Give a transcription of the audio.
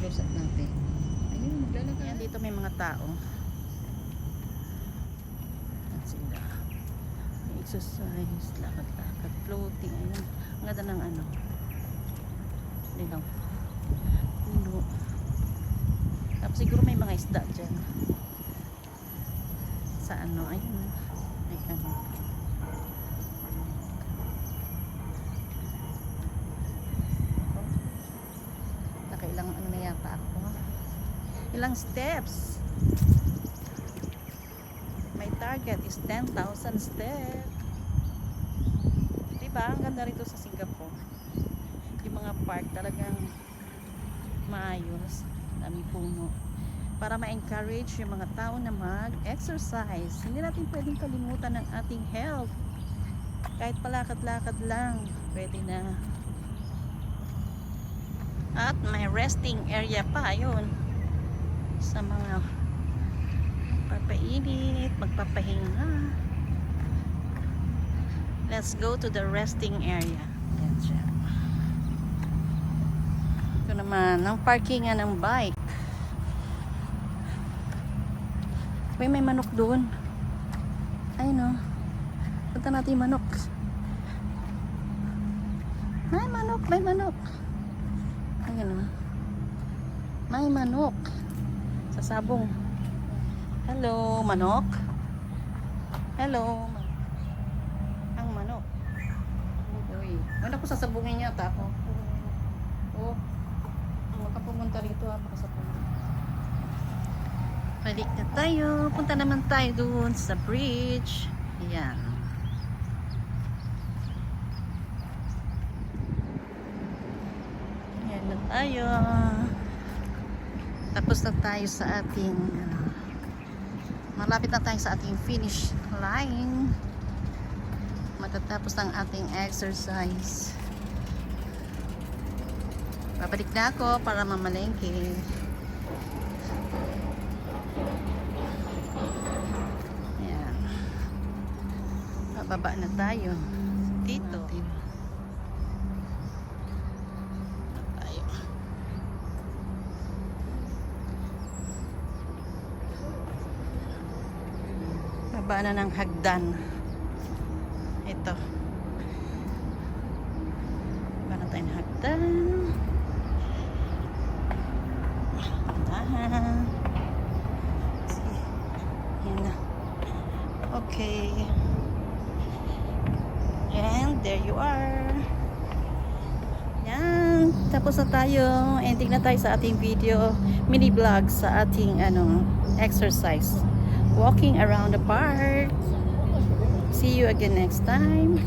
close up natin. Ayun, maglalakad. Yan, dito may mga tao. Yan sila. May exercise, lakad-lakad, floating. Ayun. Ang ganda ng ano. Ligaw. Puno. Tapos siguro may mga isda dyan. Sa ano, ayun. May ano. Nakailang ano na yata ako. Ilang steps. My target is 10,000 steps. Diba? Ang ganda rito sa Singapore. Yung mga park talagang maayos. Daming puno. Para ma-encourage yung mga tao na mag-exercise. Hindi natin pwedeng kalimutan ng ating health. Kahit palakad-lakad lang, pwede na. At may resting area pa, yun. Sa mga magpapainit, magpapahinga. Let's go to the resting area. Yan siya. Ito naman, ang parkingan ng bike. May manok doon. Ay no. Punta natin yung manok. May manok, may manok. Ayun o. May manok. Sa sabong. Hello, manok. Hello. Ang manok. Uy. Ano ko sasabungin niya ako? Oh. Makapumunta rito ha. Makasabungin. Balik na tayo. Punta naman tayo doon sa bridge. Ayan. Ayan na tayo. Tapos na tayo sa ating malapit na tayo sa ating finish line. Matatapos ang ating exercise. Babalik na ako para mamalengke. Baba na tayo dito. Tayo. Baba na ng hagdan. Ito. Baba na tayo ng hagdan. Yan na. Okay. And there you are. Yan. Tapos na tayo. Ending na tayo sa ating video. Mini vlog sa ating exercise. Walking around the park. See you again next time.